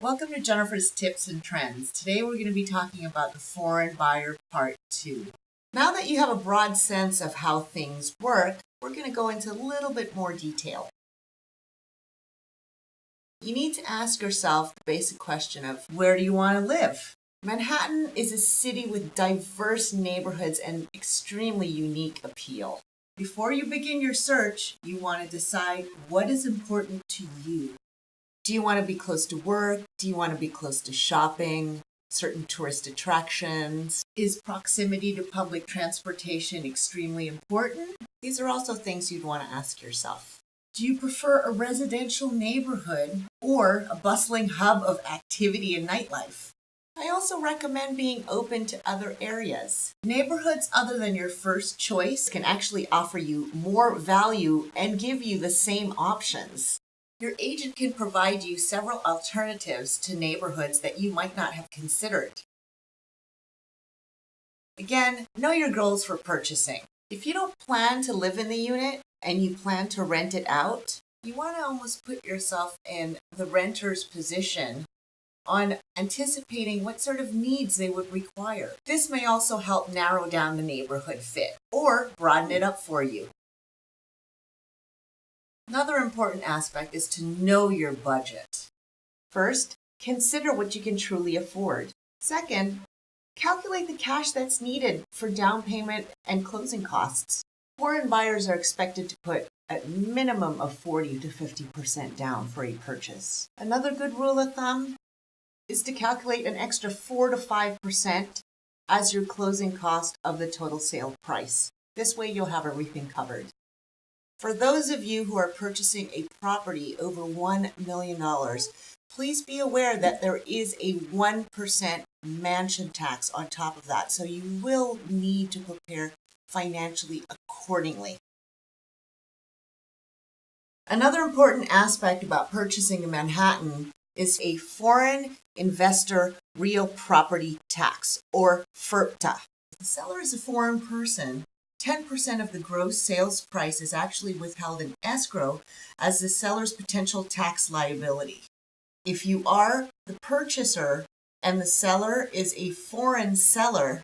Welcome to Jennifer's Tips and Trends. Today we're going to be talking about the foreign buyer part 2. Now that you have a broad sense of how things work, we're going to go into a little bit more detail. You need to ask yourself the basic question of where do you want to live? Manhattan is a city with diverse neighborhoods and extremely unique appeal. Before you begin your search, you want to decide what is important to you. Do you want to be close to work? Do you want to be close to shopping, certain tourist attractions? Is proximity to public transportation extremely important? These are also things you'd want to ask yourself. Do you prefer a residential neighborhood or a bustling hub of activity and nightlife? I also recommend being open to other areas. Neighborhoods other than your first choice can actually offer you more value and give you the same options. Your agent can provide you several alternatives to neighborhoods that you might not have considered. Again, know your goals for purchasing. If you don't plan to live in the unit and you plan to rent it out, you want to almost put yourself in the renter's position on anticipating what sort of needs they would require. This may also help narrow down the neighborhood fit or broaden it up for you. Another important aspect is to know your budget. First, consider what you can truly afford. Second, calculate the cash that's needed for down payment and closing costs. Foreign buyers are expected to put a minimum of 40 to 50% down for a purchase. Another good rule of thumb is to calculate an extra 4 to 5% as your closing cost of the total sale price. This way you'll have everything covered. For those of you who are purchasing a property over $1 million, please be aware that there is a 1% mansion tax on top of that, so you will need to prepare financially accordingly. Another important aspect about purchasing in Manhattan is a foreign investor real property tax, or FIRPTA. If the seller is a foreign person, 10% of the gross sales price is actually withheld in escrow as the seller's potential tax liability. If you are the purchaser and the seller is a foreign seller,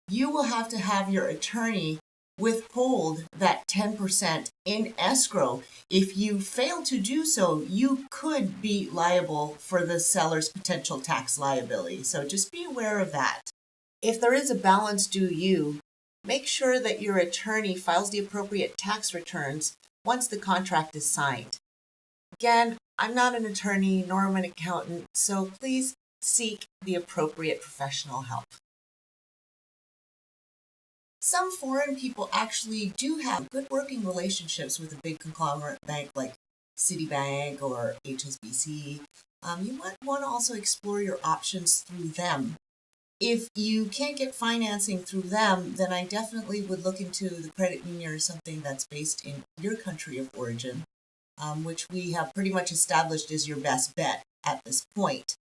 you will have to have your attorney withhold that 10% in escrow. If you fail to do so, you could be liable for the seller's potential tax liability. So just be aware of that. If there is a balance due you, make sure that your attorney files the appropriate tax returns once the contract is signed. Again, I'm not an attorney nor am an accountant, so please seek the appropriate professional help. Some foreign people actually do have good working relationships with a big conglomerate bank like Citibank or HSBC. You might want to also explore your options through them. If you can't get financing through them, then I definitely would look into the credit union or something that's based in your country of origin, which we have pretty much established is your best bet at this point,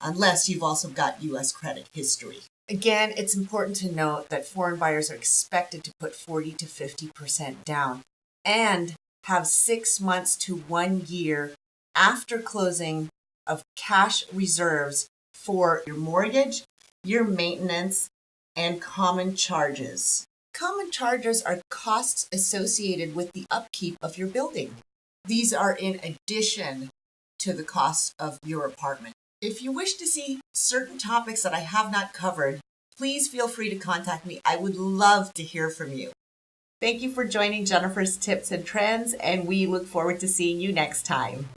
unless you've also got U.S. credit history. Again, it's important to note that foreign buyers are expected to put 40 to 50% down and have 6 months to 1 year after closing of cash reserves for your mortgage, your maintenance, and common charges. Common charges are costs associated with the upkeep of your building. These are in addition to the cost of your apartment. If you wish to see certain topics that I have not covered, please feel free to contact me. I would love to hear from you. Thank you for joining Jennifer's Tips and Trends, and we look forward to seeing you next time.